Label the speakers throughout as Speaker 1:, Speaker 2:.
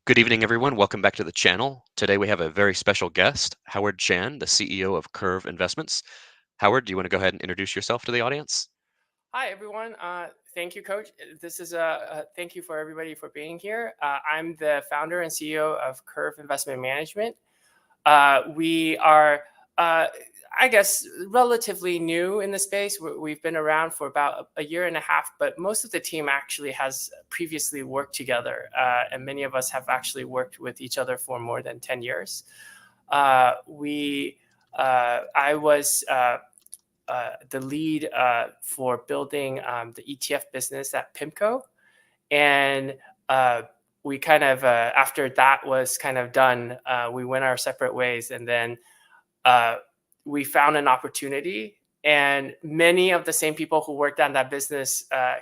Speaker 1: Good evening, everyone. Welcome back to the channel. Today we have a very special guest, Howard Chan, the CEO of Kurv Investments. Howard, do you want to go ahead and introduce yourself to the audience?
Speaker 2: Hi, everyone. Thank you, Coach. This is thank you for everybody for being here. I'm the founder and CEO of Curve Investment Management. We are, uh, I guess, relatively new in the space. We've been around for about a year and a half, but most of the team actually has previously worked together, and many of us have actually worked with each other for more than 10 years. I was the lead for building the ETF business at Pimco. And we kind of, after that was kind of done, we went our separate ways. And then uh, we found an opportunity. And many of the same people who worked on that business uh,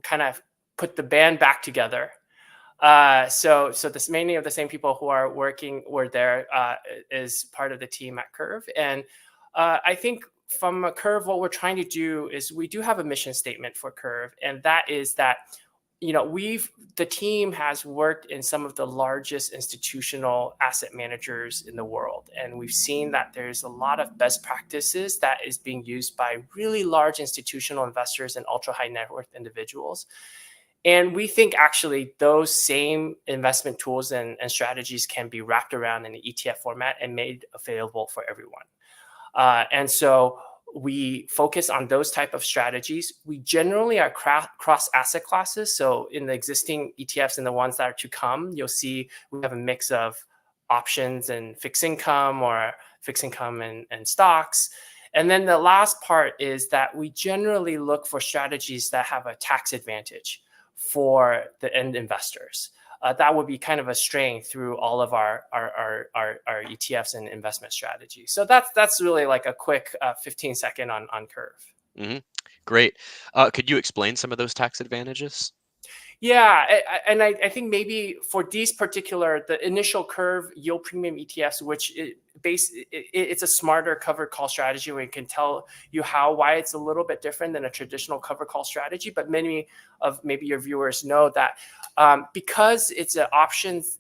Speaker 2: kind of put the band back together. So this many of the same people who are working were there is part of the team at Curve. And I think from a Curve, what we're trying to do is we do have a mission statement for Curve, and that is that the team has worked in some of the largest institutional asset managers in the world, and we've seen that there's a lot of best practices that is being used by really large institutional investors and ultra high net worth individuals. And we think actually those same investment tools and strategies can be wrapped around in an ETF format and made available for everyone. And so we focus on those type of strategies. We generally are cross asset classes. So in the existing ETFs and the ones that are to come, you'll see we have a mix of options and fixed income, or fixed income and stocks. And then the last part is that we generally look for strategies that have a tax advantage for the end investors. That would be kind of a string through all of our ETFs and investment strategies. So that's really like a quick 15-second on Curve.
Speaker 1: hmm Great. Could you explain some of those tax advantages?
Speaker 2: Yeah, and I think maybe for these particular, the initial Curve yield premium ETFs, which it's a smarter covered call strategy where it can tell you why it's a little bit different than a traditional covered call strategy. But many of maybe your viewers know that because it's an options,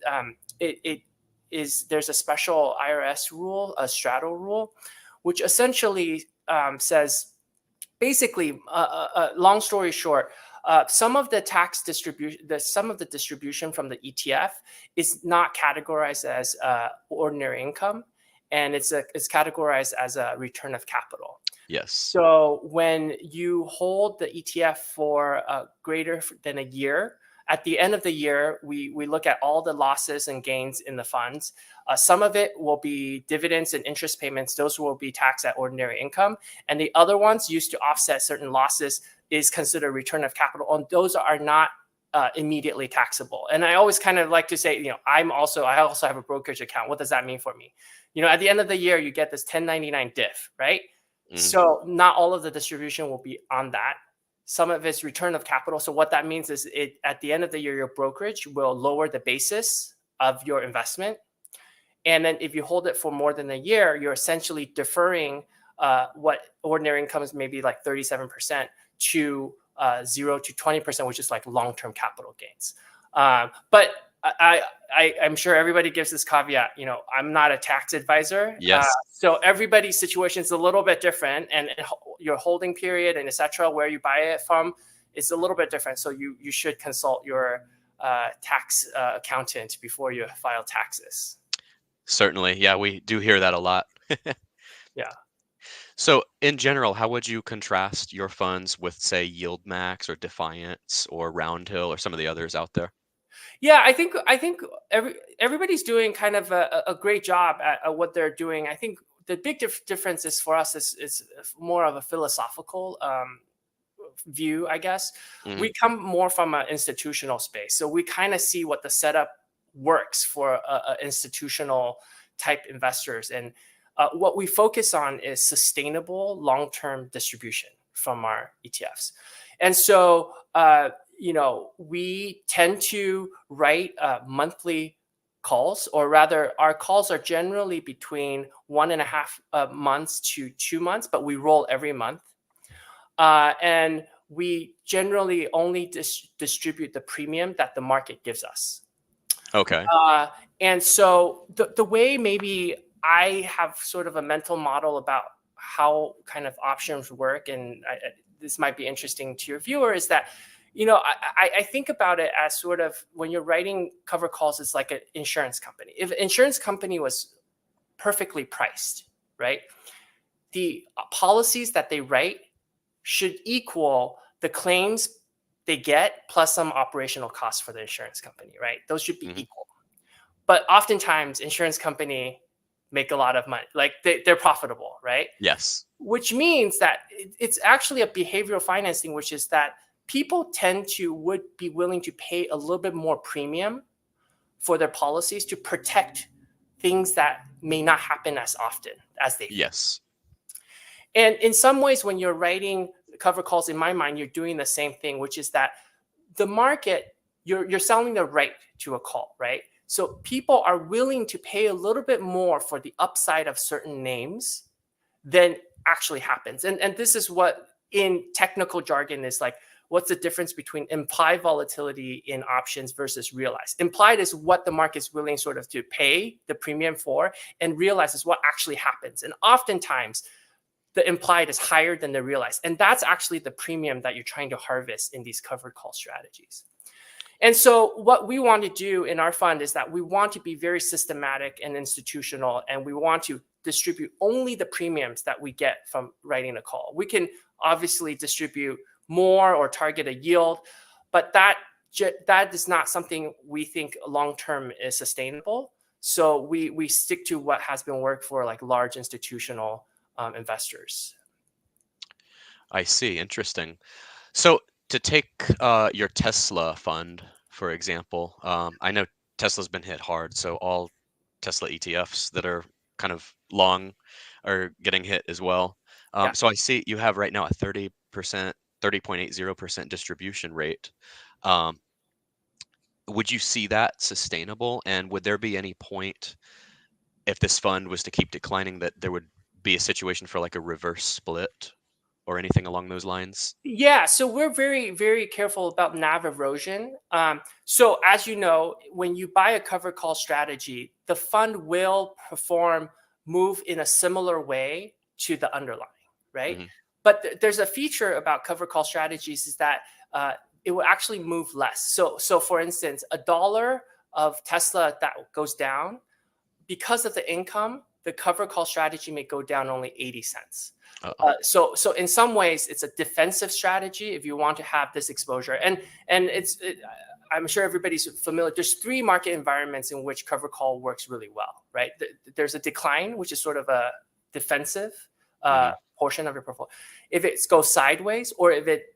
Speaker 2: there's a special IRS rule, a straddle rule, which essentially says basically, long story short, some of the tax distribution, some of the distribution from the ETF is not categorized as ordinary income, and it's categorized as a return of capital.
Speaker 1: Yes.
Speaker 2: So when you hold the ETF for greater than a year, at the end of the year, we look at all the losses and gains in the funds. Some of it will be dividends and interest payments. Those will be taxed at ordinary income. And the other ones used to offset certain losses is considered return of capital. And those are not immediately taxable. And I always kind of like to say, I also have a brokerage account. What does that mean for me? At the end of the year, you get this 1099 diff, right?
Speaker 1: hmm
Speaker 2: So not all of the distribution will be on that. Some of it's return of capital. So what that means is at the end of the year, your brokerage will lower the basis of your investment. And then if you hold it for more than a year, you're essentially deferring what ordinary income is, maybe like 37% to 0 to 20%, which is like long-term capital gains. But I'm sure everybody gives this caveat. I'm not a tax advisor,
Speaker 1: Yes.
Speaker 2: so everybody's situation is a little bit different, and your holding period and etc. where you buy it from is a little bit different. So you should consult your tax accountant before you file taxes.
Speaker 1: Certainly. Yeah, we do hear that a lot.
Speaker 2: Yeah.
Speaker 1: So, in general, how would you contrast your funds with, say, Yield Max or Defiance or Roundhill or some of the others out there?
Speaker 2: Yeah, I think everybody's doing kind of a great job at what they're doing. I think the big difference is for us is more of a philosophical view, I guess.
Speaker 1: hmm
Speaker 2: We come more from an institutional space, so we kind of see what the setup works for institutional type investors, and what we focus on is sustainable long-term distribution from our ETFs. And so we tend to write monthly calls, or rather our calls are generally between 1.5 months to 2 months, but we roll every month. And we generally only distribute the premium that the market gives us.
Speaker 1: Okay.
Speaker 2: And so the way maybe I have sort of a mental model about how kind of options work, and this might be interesting to your viewer, is that, I think about it as sort of when you're writing cover calls, it's like an insurance company. If an insurance company was perfectly priced, right, the policies that they write should equal the claims they get plus some operational costs for the insurance company, right? Those should be
Speaker 1: Hmm.
Speaker 2: equal. But oftentimes, insurance company make a lot of money, like they're profitable, right?
Speaker 1: Yes.
Speaker 2: Which means that it's actually a behavioral financing, which is that people would be willing to pay a little bit more premium for their policies to protect things that may not happen as often as they think.
Speaker 1: Yes.
Speaker 2: And in some ways, when you're writing cover calls, in my mind, you're doing the same thing, which is that the market, you're selling the right to a call, right? So people are willing to pay a little bit more for the upside of certain names than actually happens. And this is what in technical jargon is like, what's the difference between implied volatility in options versus realized? Implied is what the market's willing sort of to pay the premium for, and realized is what actually happens. And oftentimes the implied is higher than the realized. And that's actually the premium that you're trying to harvest in these covered call strategies. And so what we want to do in our fund is that we want to be very systematic and institutional, and we want to distribute only the premiums that we get from writing a call. We can obviously distribute more or target a yield, but that is not something we think long term is sustainable. So we stick to what has been worked for like large institutional investors.
Speaker 1: I see. Interesting. So to take your Tesla fund, for example, I know Tesla's been hit hard, so all Tesla ETFs that are kind of long are getting hit as well.
Speaker 2: Yeah.
Speaker 1: So I see you have right now a 30%, 30.80% distribution rate. Um, would you see that sustainable? And would there be any point if this fund was to keep declining that there would be a situation for like a reverse split or anything along those lines?
Speaker 2: Yeah, so we're very, very careful about NAV erosion. So as you know, when you buy a cover call strategy, the fund will move in a similar way to the underlying, right?
Speaker 1: Hmm.
Speaker 2: But there's a feature about cover call strategies is that it will actually move less. So for instance, a dollar of Tesla that goes down, because of the income, the cover call strategy may go down only 80 cents.
Speaker 1: Uh-oh.
Speaker 2: So in some ways, it's a defensive strategy if you want to have this exposure. And I'm sure everybody's familiar. There's three market environments in which cover call works really well, right? There's a decline, which is sort of a defensive
Speaker 1: Hmm.
Speaker 2: portion of your portfolio. If it goes sideways, or if it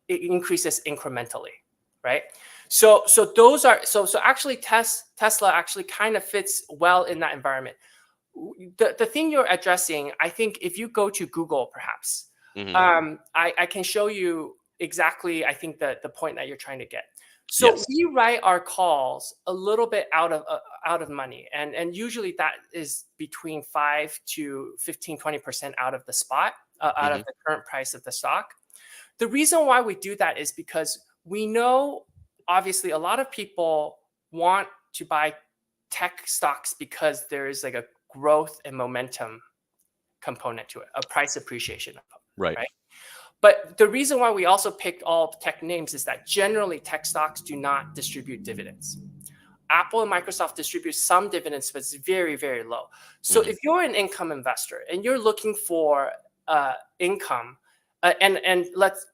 Speaker 2: increases incrementally, right? So those are so actually Tesla actually kind of fits well in that environment. The thing you're addressing, I think if you go to Google, perhaps,
Speaker 1: Hmm.
Speaker 2: I can show you exactly, I think, the point that you're trying to get. So
Speaker 1: Yes.
Speaker 2: we write our calls a little bit out of money, and usually that is between 5 to 15, 20% out of the spot, out of
Speaker 1: Hmm.
Speaker 2: the current price of the stock. The reason why we do that is because we know, obviously, a lot of people want to buy tech stocks because there is like a growth and momentum component to it, a price appreciation component,
Speaker 1: Right.
Speaker 2: right? But the reason why we also picked all tech names is that generally tech stocks do not distribute dividends. Apple and Microsoft distribute some dividends, but it's very, very low. So
Speaker 1: Hmm.
Speaker 2: if you're an income investor and you're looking for income, and let's,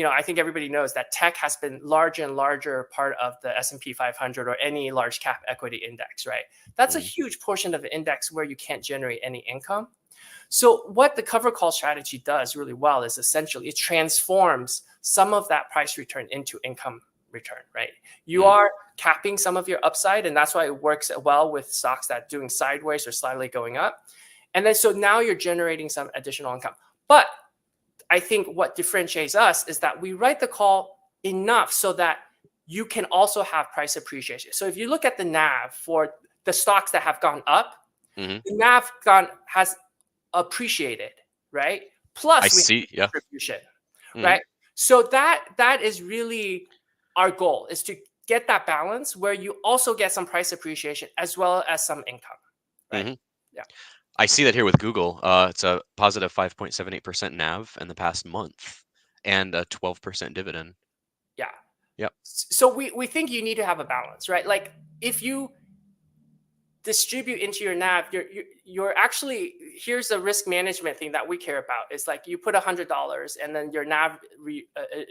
Speaker 2: I think everybody knows that tech has been larger and larger part of the S&P 500 or any large cap equity index, right? That's a
Speaker 1: Hmm.
Speaker 2: huge portion of the index where you can't generate any income. So what the cover call strategy does really well is essentially it transforms some of that price return into income return, right? You
Speaker 1: Hmm.
Speaker 2: are capping some of your upside, and that's why it works well with stocks that are doing sideways or slightly going up. And then so now you're generating some additional income. But I think what differentiates us is that we write the call enough so that you can also have price appreciation. So if you look at the NAV for the stocks that have gone up,
Speaker 1: Hmm.
Speaker 2: the NAV has appreciated, right?
Speaker 1: I
Speaker 2: Plus we have
Speaker 1: see. Yeah.
Speaker 2: distribution,
Speaker 1: Hmm.
Speaker 2: right? So that is really our goal, is to get that balance where you also get some price appreciation as well as some income, right?
Speaker 1: Hmm.
Speaker 2: Yeah.
Speaker 1: I see that here with Google. It's a positive 5.78% NAV in the past month and a 12% dividend.
Speaker 2: Yeah.
Speaker 1: Yep.
Speaker 2: So we think you need to have a balance, right? Like if you distribute into your NAV, you're actually, here's the risk management thing that we care about. It's like you put $100 and then your NAV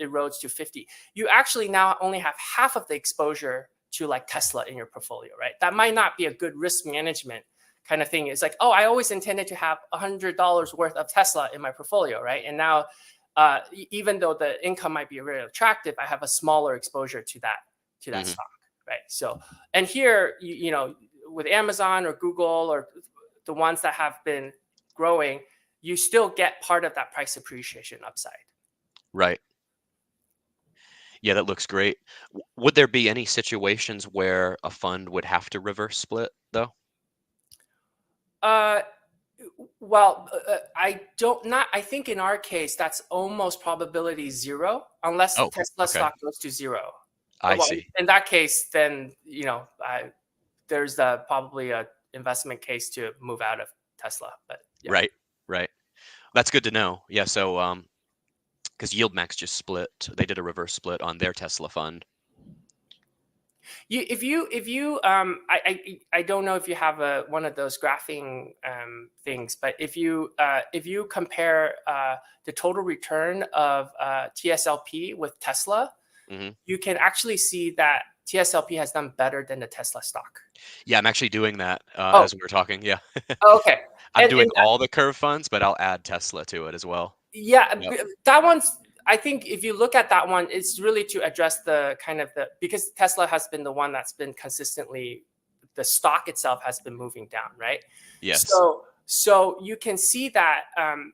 Speaker 2: erodes to 50. You actually now only have half of the exposure to like Tesla in your portfolio, right? That might not be a good risk management kind of thing. It's like, oh, I always intended to have $100 worth of Tesla in my portfolio, right? And now, even though the income might be really attractive, I have a smaller exposure to that
Speaker 1: Hmm.
Speaker 2: stock, right? So, and here, you know, with Amazon or Google or the ones that have been growing, you still get part of that price appreciation upside.
Speaker 1: Right. Yeah, that looks great. Would there be any situations where a fund would have to reverse split, though?
Speaker 2: Uh, well, I don't not. I think in our case, that's almost probability zero, unless
Speaker 1: Oh,
Speaker 2: Tesla
Speaker 1: okay.
Speaker 2: stock goes to zero.
Speaker 1: I
Speaker 2: Well,
Speaker 1: see.
Speaker 2: in that case, then there's probably a investment case to move out of Tesla. But yeah.
Speaker 1: Right. Right. That's good to know. Yeah. So, because YieldMax just split, they did a reverse split on their Tesla fund.
Speaker 2: I don't know if you have one of those graphing things, but if you compare the total return of TSLP with Tesla,
Speaker 1: Hmm.
Speaker 2: you can actually see that TSLP has done better than the Tesla stock.
Speaker 1: Yeah, I'm actually doing that
Speaker 2: Oh,
Speaker 1: as we were talking. Yeah.
Speaker 2: okay.
Speaker 1: I'm doing
Speaker 2: And
Speaker 1: all the Curve funds, but I'll add Tesla to it as well.
Speaker 2: yeah,
Speaker 1: Yep.
Speaker 2: that one's. I think if you look at that one, it's really to address the kind of because Tesla has been the one that's been consistently, the stock itself has been moving down, right?
Speaker 1: Yes.
Speaker 2: So you can see that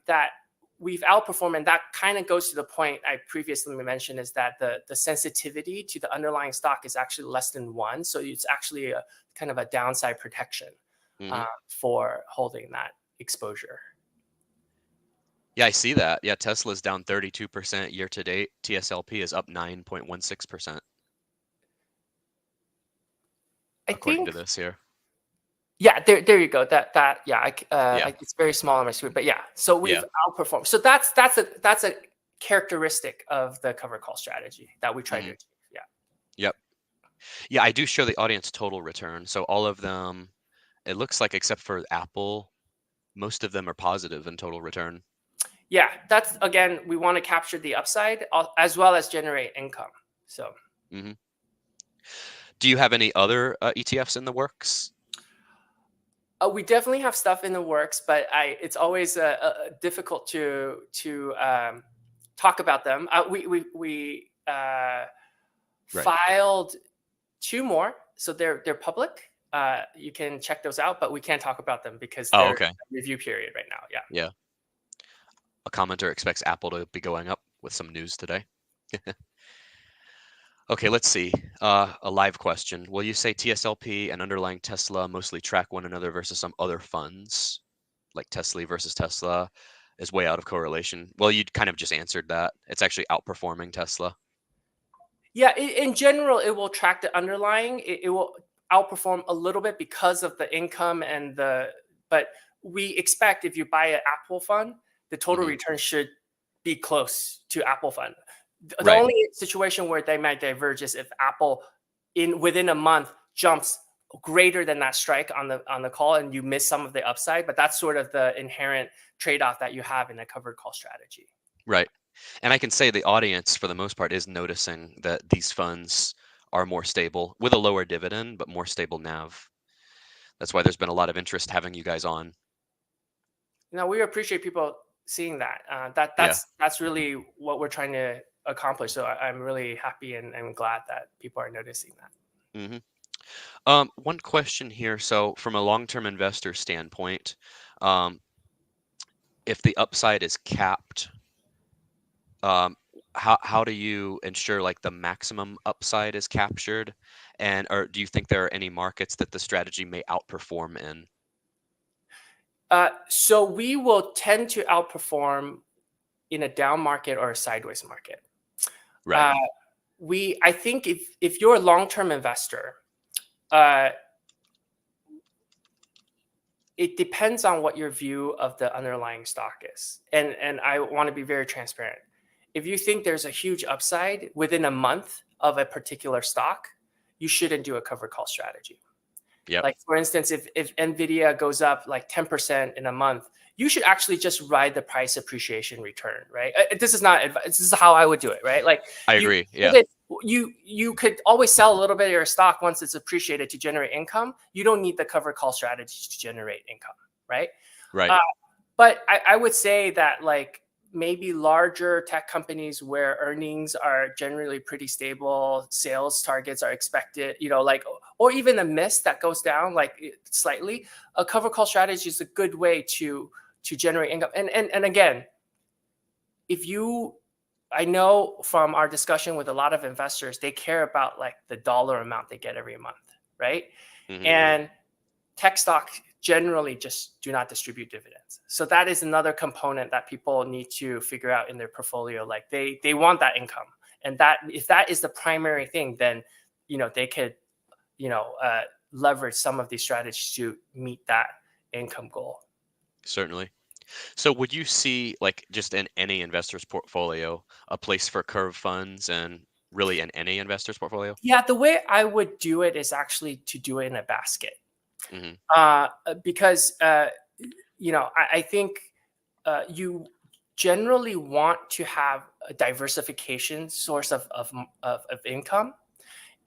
Speaker 2: that we've outperformed, and that kind of goes to the point I previously mentioned, is that the sensitivity to the underlying stock is actually less than one, so it's actually a kind of a downside protection
Speaker 1: Hmm.
Speaker 2: for holding that exposure.
Speaker 1: Yeah, I see that. Yeah, Tesla's down 32% year to date. TSLP is up 9.16%,
Speaker 2: I
Speaker 1: according to
Speaker 2: think.
Speaker 1: this here.
Speaker 2: Yeah, there you go. Yeah,
Speaker 1: Yeah.
Speaker 2: it's very small on my screen, but yeah. So
Speaker 1: Yeah.
Speaker 2: we've outperformed. So that's a characteristic of the cover call strategy that we try to
Speaker 1: Hmm.
Speaker 2: achieve. Yeah.
Speaker 1: Yep. Yeah, I do show the audience total return. So all of them, it looks like, except for Apple, most of them are positive in total return.
Speaker 2: Yeah, that's, again, we want to capture the upside as well as generate income. So
Speaker 1: Hmm. Do you have any other ETFs in the works?
Speaker 2: we definitely have stuff in the works, but it's always difficult to talk about them. We
Speaker 1: Right.
Speaker 2: filed two more, so they're public. You can check those out, but we can't talk about them because
Speaker 1: Oh,
Speaker 2: they're in
Speaker 1: okay.
Speaker 2: a review period right now. Yeah.
Speaker 1: Yeah. A commenter expects Apple to be going up with some news today. Okay, let's see. A live question. Will you say TSLP and underlying Tesla mostly track one another versus some other funds, like Tesla versus Tesla, is way out of correlation? Well, you kind of just answered that. It's actually outperforming Tesla.
Speaker 2: Yeah, in general, it will track the underlying. It will outperform a little bit because of the income and but we expect if you buy an Apple fund, the total
Speaker 1: Hmm.
Speaker 2: return should be close to Apple fund. The
Speaker 1: Right.
Speaker 2: only situation where they might diverge is if Apple within a month jumps greater than that strike on the call and you miss some of the upside, but that's sort of the inherent trade-off that you have in a covered call strategy.
Speaker 1: Right. And I can say the audience, for the most part, is noticing that these funds are more stable with a lower dividend, but more stable NAV. That's why there's been a lot of interest having you guys on.
Speaker 2: Now we appreciate people seeing that.
Speaker 1: Yeah.
Speaker 2: That's really what we're trying to accomplish. So I'm really happy and glad that people are noticing that.
Speaker 1: Hmm. One question here. So, from a long-term investor standpoint, um, if the upside is capped, um, how do you ensure like the maximum upside is captured? And or do you think there are any markets that the strategy may outperform in?
Speaker 2: So we will tend to outperform in a down market or a sideways market.
Speaker 1: Right.
Speaker 2: Uh, I think if you're a long-term investor, it depends on what your view of the underlying stock is. And I want to be very transparent. If you think there's a huge upside within a month of a particular stock, you shouldn't do a covered call strategy.
Speaker 1: Yep.
Speaker 2: Like, for instance, if Nvidia goes up like 10% in a month, you should actually just ride the price appreciation return, right? This is not advice. This is how I would do it, right? Like,
Speaker 1: I agree. Yeah.
Speaker 2: You could always sell a little bit of your stock once it's appreciated to generate income. You don't need the covered call strategy to generate income, right?
Speaker 1: Right.
Speaker 2: Uh, but I would say that, like, maybe larger tech companies where earnings are generally pretty stable, sales targets are expected, like, or even a miss that goes down like slightly, a cover call strategy is a good way to generate income. And again, I know from our discussion with a lot of investors, they care about like the dollar amount they get every month, right?
Speaker 1: Mm-hmm.
Speaker 2: And tech stocks generally just do not distribute dividends. So that is another component that people need to figure out in their portfolio. Like, they want that income, and that if that is the primary thing, then they could leverage some of these strategies to meet that income goal.
Speaker 1: Certainly. So would you see, like, just in any investor's portfolio, a place for Kurv Funds, and really in any investor's portfolio?
Speaker 2: Yeah, the way I would do it is actually to do it in a basket.
Speaker 1: Mm-hmm.
Speaker 2: Because I think you generally want to have a diversification source of income.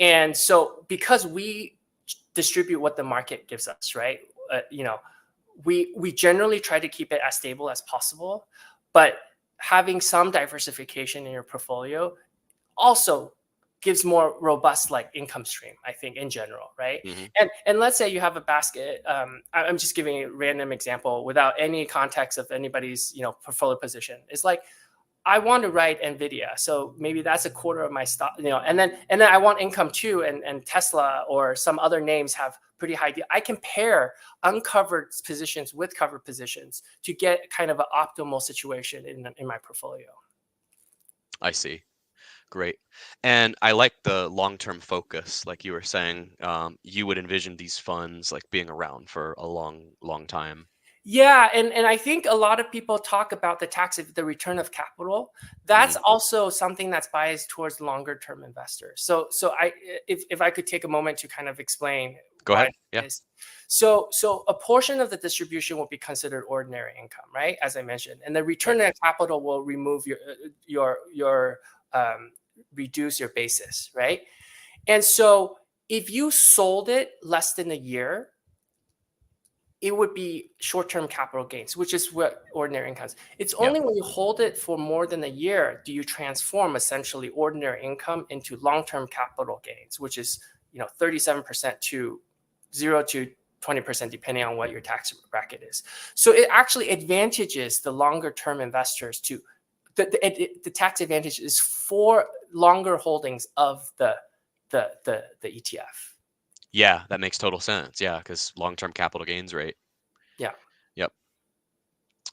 Speaker 2: And so, because we distribute what the market gives us, right? We generally try to keep it as stable as possible, but having some diversification in your portfolio also gives more robust like income stream, I think, in general, right?
Speaker 1: Mm-hmm.
Speaker 2: And let's say you have a basket. I'm just giving a random example without any context of anybody's portfolio position. It's like, I want to write Nvidia, so maybe that's a quarter of my stock, and then I want income too, and Tesla or some other names have pretty high. I can pair uncovered positions with covered positions to get kind of an optimal situation in my portfolio.
Speaker 1: I see. Great. And I like the long-term focus, like you were saying. You would envision these funds like being around for a long, long time.
Speaker 2: Yeah, and I think a lot of people talk about the return of capital. That's
Speaker 1: Mm-hmm.
Speaker 2: also something that's biased towards longer term investors. So if I could take a moment to kind of explain
Speaker 1: Go
Speaker 2: why
Speaker 1: ahead. Yeah.
Speaker 2: it is. So a portion of the distribution will be considered ordinary income, right? As I mentioned, and the return
Speaker 1: Right.
Speaker 2: of capital will remove your reduce your basis, right? And so if you sold it less than a year, it would be short-term capital gains, which is what ordinary income is. It's
Speaker 1: Yeah.
Speaker 2: only when you hold it for more than a year do you transform essentially ordinary income into long-term capital gains, which is 37% to 0 to 20%, depending on what your tax bracket is. So it actually advantages the longer-term investors to the tax advantage is for longer holdings of the ETF.
Speaker 1: Yeah, that makes total sense. Yeah, because long-term capital gains rate.
Speaker 2: Yeah.
Speaker 1: Yep.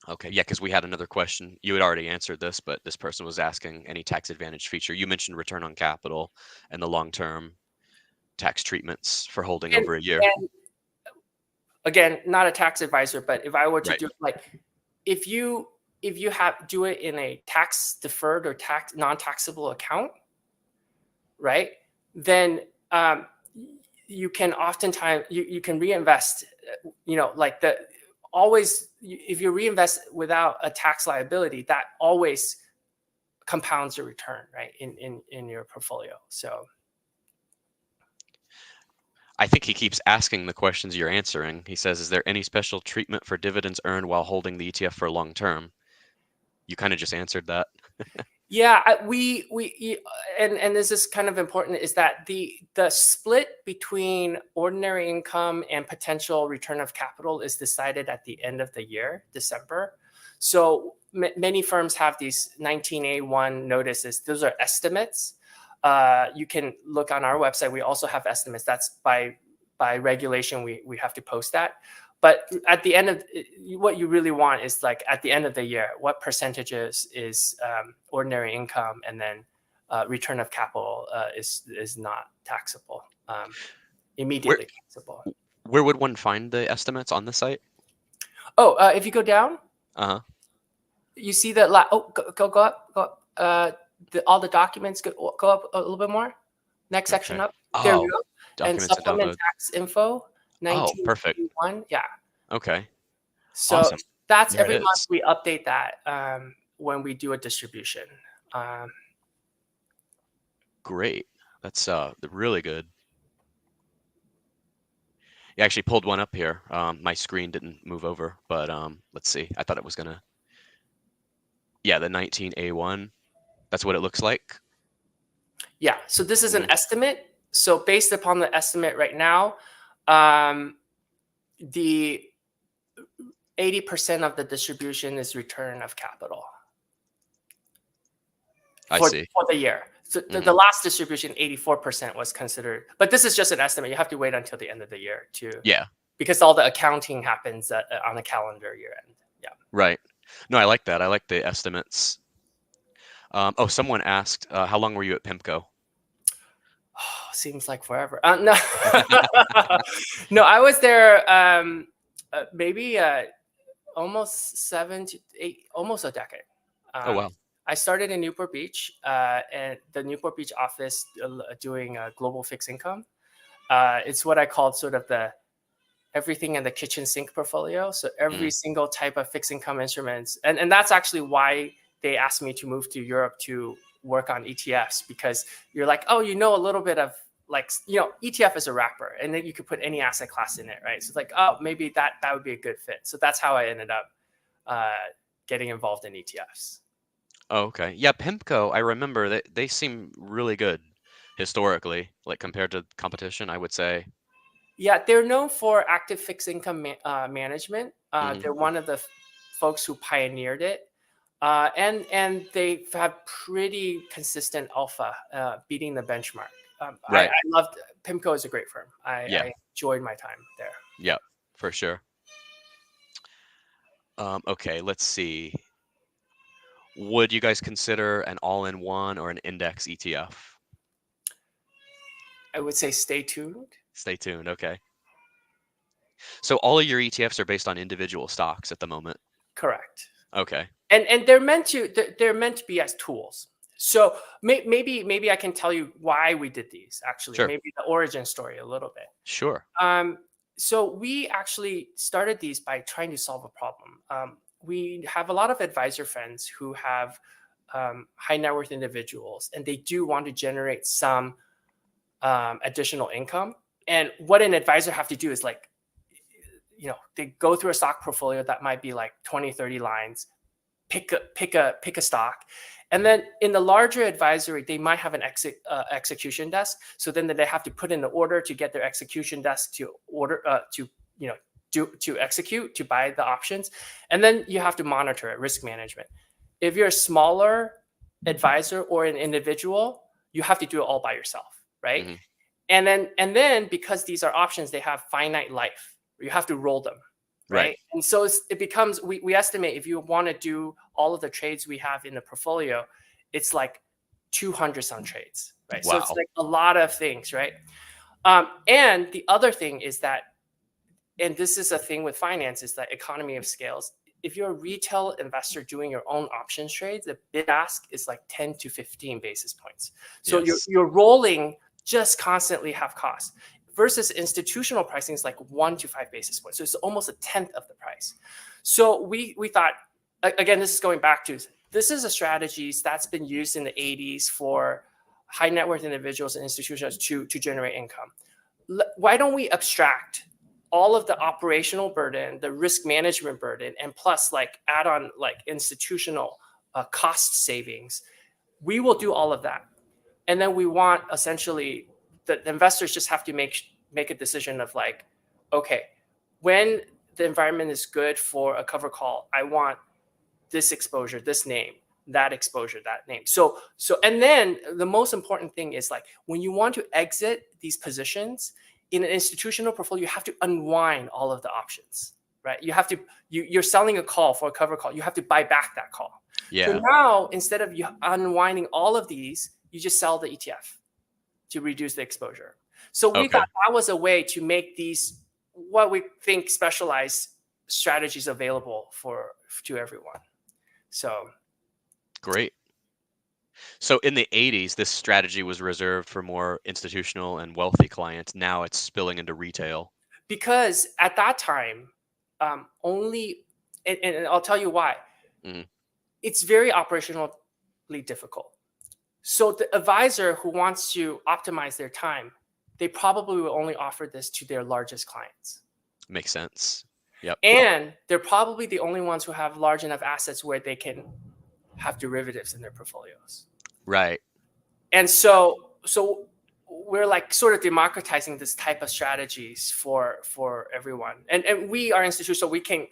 Speaker 1: Okay. Yeah, because we had another question. You had already answered this, but this person was asking any tax advantage feature. You mentioned return on capital and the long-term tax treatments for holding
Speaker 2: And,
Speaker 1: over a year.
Speaker 2: and again, not a tax advisor, but if I were to
Speaker 1: Right.
Speaker 2: do it, like, if you do it in a tax deferred or tax non-taxable account, right? Then you can oftentimes you can reinvest. Like if you reinvest without a tax liability, that always compounds your return, right? In your portfolio. So
Speaker 1: I think he keeps asking the questions you're answering. He says, is there any special treatment for dividends earned while holding the ETF for long term? You kind of just answered that.
Speaker 2: yeah, and this is kind of important, is that the split between ordinary income and potential return of capital is decided at the end of the year, December. So many firms have these 19A1 notices. Those are estimates. You can look on our website. We also have estimates. That's by regulation. We have to post that. But at the end of what you really want is, like, at the end of the year, what percentages is ordinary income, and then return of capital is not taxable, immediately
Speaker 1: Where
Speaker 2: taxable.
Speaker 1: where would one find the estimates on the site?
Speaker 2: Oh, if you go down,
Speaker 1: Uh-huh.
Speaker 2: you see the go up. All the documents go up a little bit more. Next section
Speaker 1: Okay.
Speaker 2: up. There we
Speaker 1: Oh,
Speaker 2: go. And
Speaker 1: documents to
Speaker 2: supplement
Speaker 1: download.
Speaker 2: tax info
Speaker 1: Oh, perfect.
Speaker 2: 1981. Yeah.
Speaker 1: Okay.
Speaker 2: So
Speaker 1: Awesome.
Speaker 2: that's
Speaker 1: There it
Speaker 2: every month
Speaker 1: is.
Speaker 2: we update that when we do a distribution.
Speaker 1: Great. That's really good. You actually pulled one up here. My screen didn't move over, but let's see. I thought it was gonna. Yeah, the 19A1. That's what it looks like.
Speaker 2: Yeah. So this is an
Speaker 1: Mhm.
Speaker 2: estimate. So based upon the estimate right now, the 80% of the distribution is return of capital
Speaker 1: I
Speaker 2: for
Speaker 1: see.
Speaker 2: the year. So the
Speaker 1: Mhm.
Speaker 2: last distribution, 84% was considered, but this is just an estimate. You have to wait until the end of the year
Speaker 1: Yeah,
Speaker 2: because all the accounting happens on a calendar year end. Yeah.
Speaker 1: right. No, I like that. I like the estimates. Oh, someone asked, how long were you at Pimco?
Speaker 2: Oh, seems like forever. No, no, I was there maybe almost 7 to 8, almost a decade.
Speaker 1: Oh,
Speaker 2: Um,
Speaker 1: wow.
Speaker 2: I started in Newport Beach, and the Newport Beach office doing global fixed income. It's what I called sort of the everything in the kitchen sink portfolio. So every
Speaker 1: Mm,
Speaker 2: single type of fixed income instruments, and that's actually why they asked me to move to Europe to work on ETFs, because you're like, oh, you know a little bit of like, ETF is a wrapper, and then you could put any asset class in it, right? So it's like, oh, maybe that would be a good fit. So that's how I ended up uh, getting involved in ETFs.
Speaker 1: oh, okay. Yeah, Pimco, I remember that they seem really good historically, like compared to competition, I would say.
Speaker 2: Yeah, they're known for active fixed income management.
Speaker 1: Hmm.
Speaker 2: They're one of the folks who pioneered it, and they've had pretty consistent alpha, beating the benchmark. I
Speaker 1: Right.
Speaker 2: loved Pimco is a great firm.
Speaker 1: Yeah.
Speaker 2: I enjoyed my time there.
Speaker 1: Yeah, for sure. Okay, let's see. Would you guys consider an all-in-one or an index ETF?
Speaker 2: I would say stay tuned.
Speaker 1: Stay tuned. Okay. So all of your ETFs are based on individual stocks at the moment.
Speaker 2: Correct.
Speaker 1: Okay.
Speaker 2: And they're meant to be as tools. So maybe I can tell you why we did these. Actually,
Speaker 1: Sure.
Speaker 2: maybe the origin story a little bit.
Speaker 1: Sure.
Speaker 2: So we actually started these by trying to solve a problem. We have a lot of advisor friends who have high net worth individuals, and they do want to generate some additional income. And what an advisor have to do is like, they go through a stock portfolio that might be like 20, 30 lines, pick a stock, and then in the larger advisory they might have an execution desk. So then they have to put in the order to get their execution desk to order to to execute, to buy the options, and then you have to monitor it, risk management. If you're a smaller advisor or an individual, you have to do it all by yourself, right?
Speaker 1: Hmm.
Speaker 2: And then because these are options, they have finite life. You have to roll them,
Speaker 1: Right.
Speaker 2: right? And so it becomes, we estimate if you want to do all of the trades we have in the portfolio, it's like 200 some trades, right? So it's
Speaker 1: Wow.
Speaker 2: like a lot of things, right? And the other thing is that, and this is a thing with finance, is that economy of scales. If you're a retail investor doing your own options trades, the bid ask is like 10 to 15 basis points. So
Speaker 1: Yes.
Speaker 2: you're rolling just constantly have costs, versus institutional pricing is like 1 to 5 basis points. So it's almost a tenth of the price. So we thought, again, this is going back to, this is a strategy that's been used in the 80s for high net worth individuals and institutions to generate income. Why don't we abstract all of the operational burden, the risk management burden, and plus like add on like institutional cost savings? We will do all of that. And then we want essentially the investors just have to make a decision of like, okay, when the environment is good for a cover call, I want this exposure, this name, that exposure, that name. So and then the most important thing is like, when you want to exit these positions in an institutional portfolio, you have to unwind all of the options, right? You have to, you're selling a call for a cover call, you have to buy back that call. So
Speaker 1: Yeah.
Speaker 2: now instead of you unwinding all of these, you just sell the ETF to reduce the exposure. So we
Speaker 1: Okay.
Speaker 2: thought that was a way to make these what we think specialized strategies available to everyone. So
Speaker 1: Great. So in the 80s, this strategy was reserved for more institutional and wealthy clients. Now it's spilling into retail.
Speaker 2: because at that time, only and I'll tell you why.
Speaker 1: Mhm.
Speaker 2: It's very operationally difficult. So the advisor who wants to optimize their time, they probably will only offer this to their largest clients.
Speaker 1: Makes sense. Yep.
Speaker 2: And they're probably the only ones who have large enough assets where they can have derivatives in their portfolios.
Speaker 1: Right.
Speaker 2: And so we're like sort of democratizing this type of strategies for everyone. And we are institutional, so we can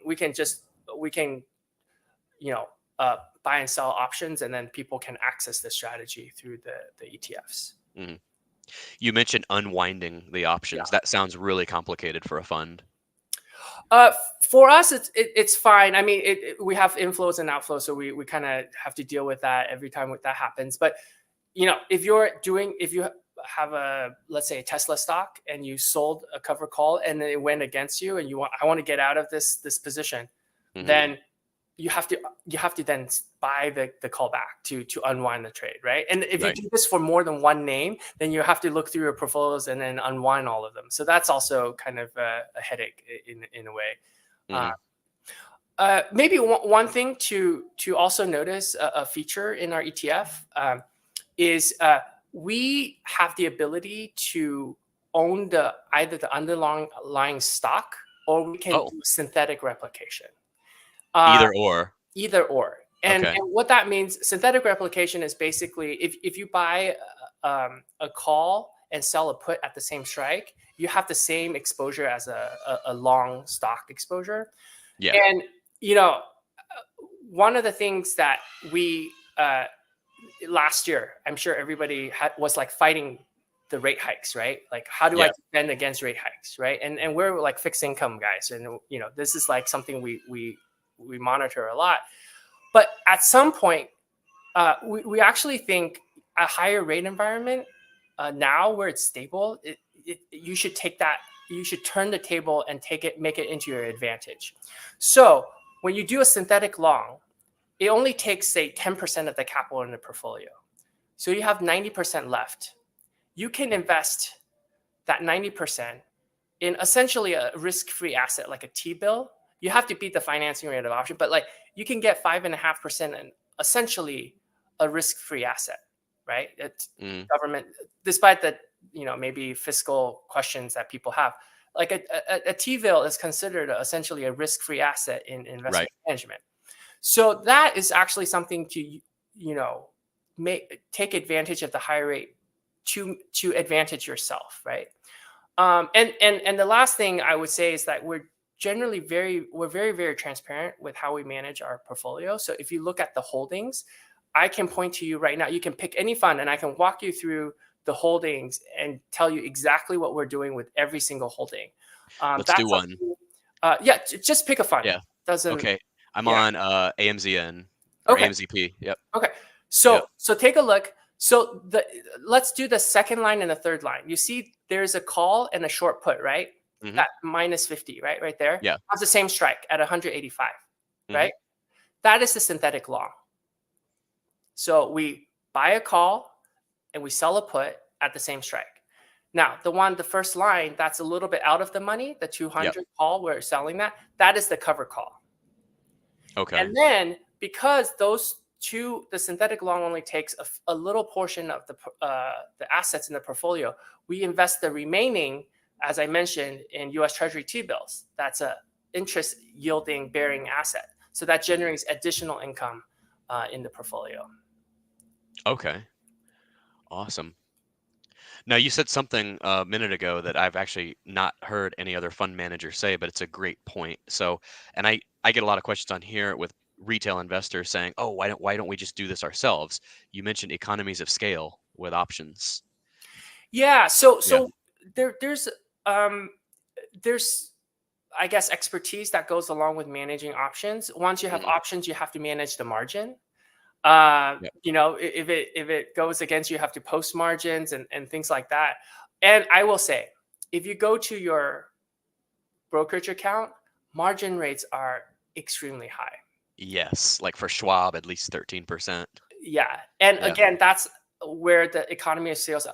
Speaker 2: you know buy and sell options, and then people can access the strategy through the ETFs.
Speaker 1: Mhm. You mentioned unwinding the
Speaker 2: Yeah.
Speaker 1: options. That sounds really complicated for a fund.
Speaker 2: For us, it's fine. I mean, we have inflows and outflows, so we kind of have to deal with that every time that happens. But if you have a, let's say, a Tesla stock, and you sold a cover call and it went against you, and I want to get out of this position,
Speaker 1: Mhm.
Speaker 2: then you have to then buy the call back to unwind the trade, right? And if
Speaker 1: Right.
Speaker 2: you do this for more than one name, then you have to look through your portfolios and then unwind all of them. So that's also kind of a headache in a way.
Speaker 1: Mhm.
Speaker 2: Maybe one thing to also notice, a feature in our ETF, is we have the ability to own either the underlying stock, or we can
Speaker 1: Oh,
Speaker 2: do synthetic replication.
Speaker 1: either or.
Speaker 2: Either or.
Speaker 1: Okay.
Speaker 2: And what that means, synthetic replication is basically if you buy a call and sell a put at the same strike, you have the same exposure as a long stock exposure.
Speaker 1: Yeah.
Speaker 2: And you know, one of the things that we last year, I'm sure everybody was like fighting the rate hikes, right? Like, how do I
Speaker 1: Yeah.
Speaker 2: defend against rate hikes, right? And we're like fixed income guys, and this is like something we monitor a lot. But at some point, we actually think a higher rate environment, now where it's stable, you should take that, you should turn the table and make it into your advantage. So when you do a synthetic long, it only takes, say, 10% of the capital in the portfolio. So you have 90% left. You can invest that 90% in essentially a risk-free asset like a T-bill. You have to beat the financing rate of option, but like you can get 5.5% and essentially a risk-free asset, right? It's
Speaker 1: Mhm.
Speaker 2: government, despite the maybe fiscal questions that people have. Like a T-bill is considered essentially a risk-free asset in
Speaker 1: Right.
Speaker 2: investment management. So that is actually something to take advantage of the high rate to advantage yourself, right? And the last thing I would say is that we're very, very transparent with how we manage our portfolio. So if you look at the holdings, I can point to you right now. You can pick any fund, and I can walk you through the holdings and tell you exactly what we're doing with every single holding.
Speaker 1: Let's do
Speaker 2: That's
Speaker 1: one.
Speaker 2: something. Yeah, just pick a fund.
Speaker 1: Yeah.
Speaker 2: Doesn't.
Speaker 1: Okay. I'm
Speaker 2: Yeah.
Speaker 1: on AMZN or
Speaker 2: Okay.
Speaker 1: AMZP. Yep.
Speaker 2: Okay.
Speaker 1: Yep.
Speaker 2: So take a look. So let's do the second line and the third line. You see there's a call and a short put, right?
Speaker 1: Mhm.
Speaker 2: That minus 50, right there.
Speaker 1: Yeah.
Speaker 2: Has the same strike at 185,
Speaker 1: Mhm.
Speaker 2: right? That is the synthetic long. So we buy a call and we sell a put at the same strike. Now, the first line, that's a little bit out of the money, the
Speaker 1: Yep.
Speaker 2: 200 call, we're selling that is the cover call.
Speaker 1: Okay.
Speaker 2: And then because the synthetic long only takes a little portion of the assets in the portfolio, we invest the remaining, as I mentioned, in U.S. Treasury T-bills. That's a interest yielding bearing asset. So that generates additional income in the portfolio.
Speaker 1: Okay. Awesome. Now, you said something a minute ago that I've actually not heard any other fund manager say, but it's a great point. So, and I get a lot of questions on here with retail investors saying, "Oh, why don't we just do this ourselves?" You mentioned economies of scale with options.
Speaker 2: Yeah. So
Speaker 1: Yeah.
Speaker 2: so um, there's I guess expertise that goes along with managing options. Once you have
Speaker 1: Mhm.
Speaker 2: options, you have to manage the margin.
Speaker 1: Yep.
Speaker 2: If it goes against you, you have to post margins and things like that. And I will say, if you go to your brokerage account, margin rates are extremely high.
Speaker 1: Yes, like for Schwab, at least 13%.
Speaker 2: Yeah. And
Speaker 1: Yeah.
Speaker 2: again, that's where the economy of sales,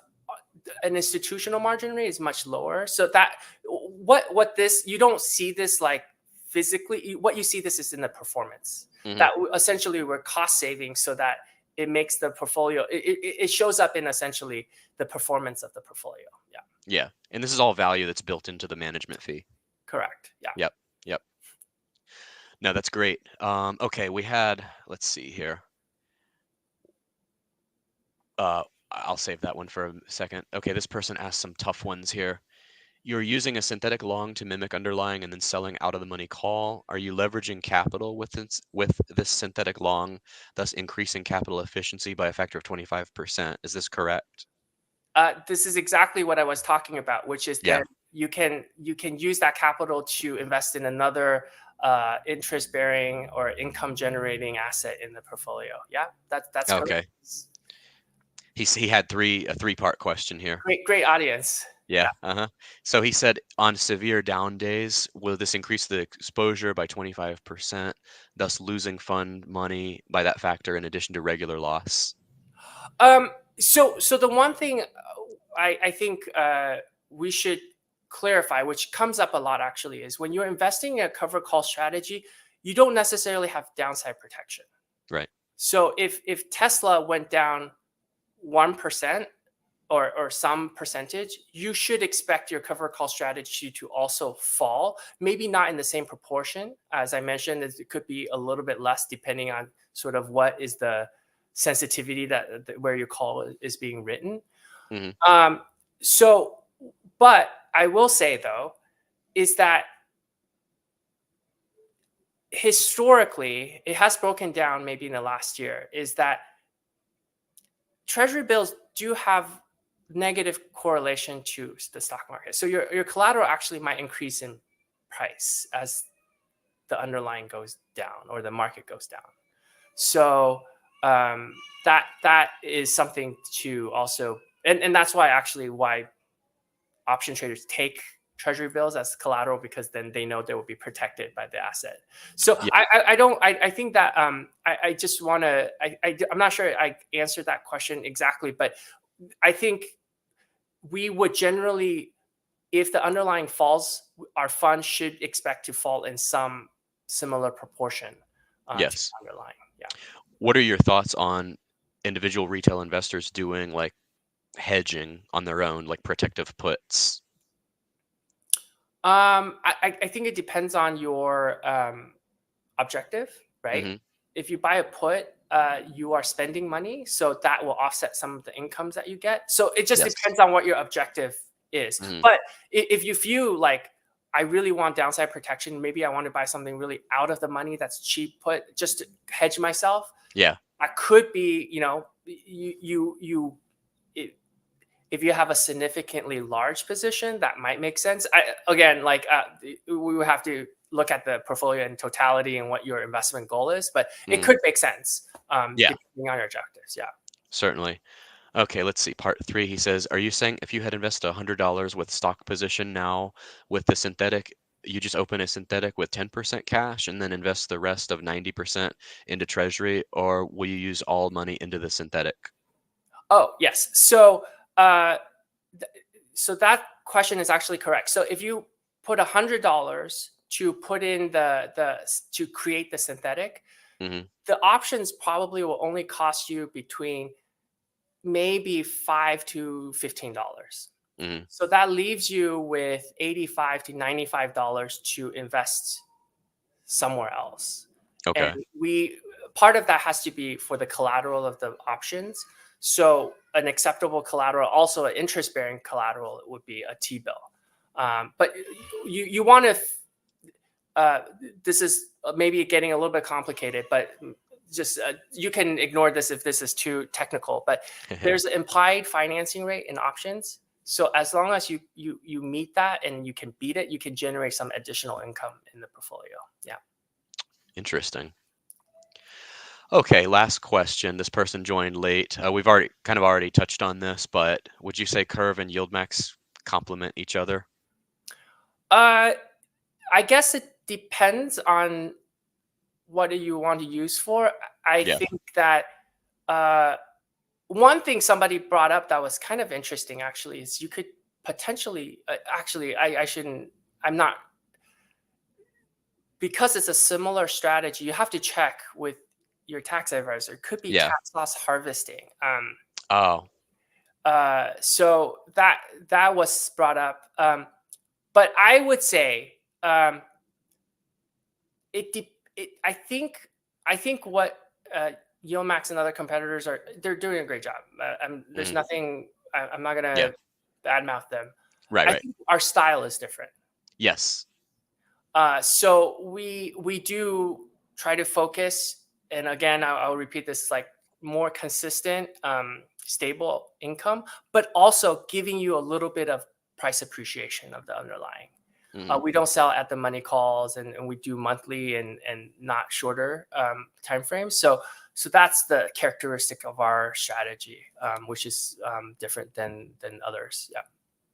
Speaker 2: an institutional margin rate is much lower. So that what this, you don't see this like physically. What you see this is in the performance
Speaker 1: Hmm.
Speaker 2: that essentially we're cost saving so that it makes the portfolio, it shows up in essentially the performance of the portfolio. Yeah.
Speaker 1: Yeah. And this is all value that's built into the management fee.
Speaker 2: Correct. Yeah.
Speaker 1: Yep. Yep. No, that's great. Okay, let's see here. I'll save that one for a second. Okay, this person asked some tough ones here. You're using a synthetic long to mimic underlying and then selling out of the money call. Are you leveraging capital with this synthetic long, thus increasing capital efficiency by a factor of 25%? Is this correct?
Speaker 2: This is exactly what I was talking about, which is
Speaker 1: Yeah.
Speaker 2: that you can use that capital to invest in another interest bearing or income generating asset in the portfolio. Yeah, that's correct.
Speaker 1: Okay. He had a three-part question here.
Speaker 2: Great audience.
Speaker 1: Yeah.
Speaker 2: Yeah.
Speaker 1: Uh-huh. So he said, on severe down days, will this increase the exposure by 25%, thus losing fund money by that factor in addition to regular loss?
Speaker 2: So the one thing I think we should clarify, which comes up a lot actually, is when you're investing in a cover call strategy, you don't necessarily have downside protection.
Speaker 1: Right.
Speaker 2: So if Tesla went down 1% or some percentage, you should expect your cover call strategy to also fall. Maybe not in the same proportion. As I mentioned, it could be a little bit less depending on sort of what is the sensitivity that where your call is being written.
Speaker 1: Hmm.
Speaker 2: Um, so, but I will say though, is that historically, it has broken down maybe in the last year, is that treasury bills do have negative correlation to the stock market. So your collateral actually might increase in price as the underlying goes down or the market goes down. So that is something to also, and that's why actually why option traders take treasury bills as collateral, because then they know they will be protected by the asset. So
Speaker 1: Yeah.
Speaker 2: I think that I just want to, I'm not sure I answered that question exactly, but I think we would generally, if the underlying falls, our fund should expect to fall in some similar proportion to
Speaker 1: Yes.
Speaker 2: the underlying. Yeah.
Speaker 1: What are your thoughts on individual retail investors doing like hedging on their own, like protective puts?
Speaker 2: I think it depends on your objective, right?
Speaker 1: Hmm.
Speaker 2: If you buy a put, you are spending money, so that will offset some of the incomes that you get. So it just
Speaker 1: Yes.
Speaker 2: depends on what your objective is.
Speaker 1: Hmm.
Speaker 2: But if you feel like I really want downside protection, maybe I want to buy something really out of the money that's cheap put just to hedge myself.
Speaker 1: Yeah.
Speaker 2: I could be, it, if you have a significantly large position, that might make sense. Again, like we would have to look at the portfolio in totality and what your investment goal is, but it
Speaker 1: Hmm.
Speaker 2: could make sense
Speaker 1: Yeah,
Speaker 2: depending on your objectives. Yeah.
Speaker 1: certainly. Okay, let's see. Part three, he says, are you saying if you had invested $100 with stock position now with the synthetic, you just open a synthetic with 10% cash and then invest the rest of 90% into treasury, or will you use all money into the synthetic?
Speaker 2: Oh, yes. So, uh, so that question is actually correct. So if you put $100 to put in to create the synthetic,
Speaker 1: Hmm.
Speaker 2: the options probably will only cost you between maybe $5 to $15.
Speaker 1: Hmm.
Speaker 2: So that leaves you with $85 to $95 to invest somewhere else. And
Speaker 1: Okay.
Speaker 2: we part of that has to be for the collateral of the options. So an acceptable collateral, also an interest bearing collateral, would be a T bill. But you want to. Uh, this is maybe getting a little bit complicated, but just you can ignore this if this is too technical. But there's an implied financing rate in options. So as long as you meet that and you can beat it, you can generate some additional income in the portfolio. Yeah.
Speaker 1: Interesting. Okay, last question. This person joined late. We've already touched on this, but would you say Curve and Yield Max complement each other?
Speaker 2: Uh, I guess it depends on what do you want to use for. I
Speaker 1: Yeah.
Speaker 2: think that uh, one thing somebody brought up that was kind of interesting actually is you could potentially actually I shouldn't I'm not because it's a similar strategy. You have to check with your tax advisor. It could be
Speaker 1: Yeah.
Speaker 2: tax loss harvesting.
Speaker 1: Oh.
Speaker 2: So that was brought up. But I would say I think what Yomax and other competitors they're doing a great job. There's
Speaker 1: Mhm.
Speaker 2: nothing. I'm not
Speaker 1: Yeah.
Speaker 2: gonna badmouth them.
Speaker 1: Right.
Speaker 2: I
Speaker 1: Right.
Speaker 2: think our style is different.
Speaker 1: Yes.
Speaker 2: So we do try to focus, and again, I'll repeat this: it's like more consistent, stable income, but also giving you a little bit of price appreciation of the underlying.
Speaker 1: Mhm.
Speaker 2: We don't sell at the money calls, and we do monthly and not shorter time frames. So that's the characteristic of our strategy, which is different than others. Yeah.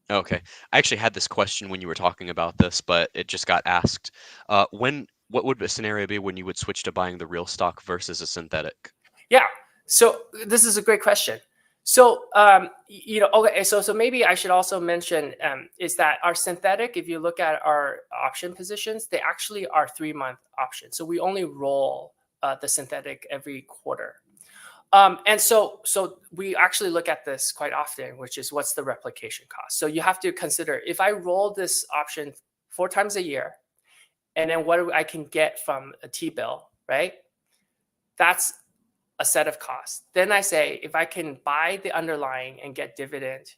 Speaker 1: Okay. I actually had this question when you were talking about this, but it just got asked. What would the scenario be when you would switch to buying the real stock versus a synthetic?
Speaker 2: Yeah. So this is a great question. So okay. So maybe I should also mention is that our synthetic, if you look at our option positions, they actually are 3-month options. So we only roll the synthetic every quarter. And so we actually look at this quite often, which is what's the replication cost. So you have to consider if I roll this option 4 times a year, and then what I can get from a T bill, right? That's a set of costs. Then I say, if I can buy the underlying and get dividend,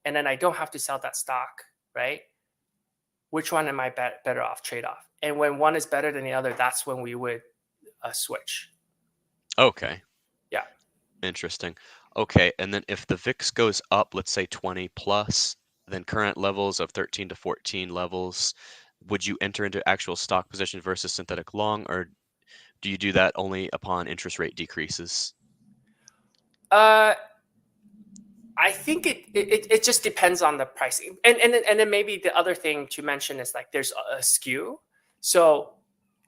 Speaker 2: and then I don't have to sell that stock, right? Which one am I better off trade off? And when one is better than the other, that's when we would switch.
Speaker 1: Okay.
Speaker 2: Yeah.
Speaker 1: Interesting. Okay. And then if the VIX goes up, let's say 20 plus, then current levels of 13 to 14 levels, would you enter into actual stock position versus synthetic long, or do you do that only upon interest rate decreases?
Speaker 2: Uh, I think it just depends on the pricing, and then maybe the other thing to mention is like there's a skew. So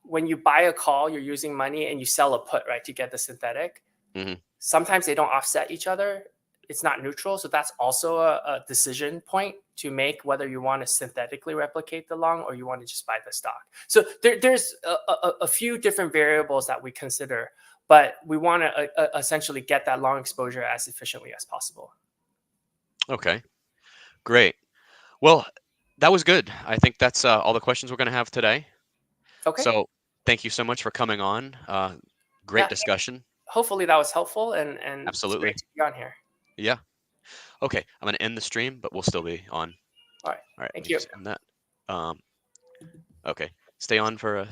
Speaker 2: when you buy a call, you're using money, and you sell a put, right, to get the synthetic.
Speaker 1: Hmm.
Speaker 2: Sometimes they don't offset each other. It's not neutral, so that's also a decision point to make whether you want to synthetically replicate the long or you want to just buy the stock. So there's a few different variables that we consider, but we want to essentially get that long exposure as efficiently as possible.
Speaker 1: Okay. Great. Well, that was good. I think that's all the questions we're going to have today.
Speaker 2: Okay.
Speaker 1: So thank you so much for coming on. Great
Speaker 2: Yeah.
Speaker 1: discussion.
Speaker 2: Hopefully that was helpful, and it's great
Speaker 1: Absolutely.
Speaker 2: to be on here.
Speaker 1: Yeah. Okay. I'm going to end the stream, but we'll still be on.
Speaker 2: All right.
Speaker 1: All right. Let
Speaker 2: Thank
Speaker 1: me
Speaker 2: you.
Speaker 1: just end that. Um, okay. Stay on for a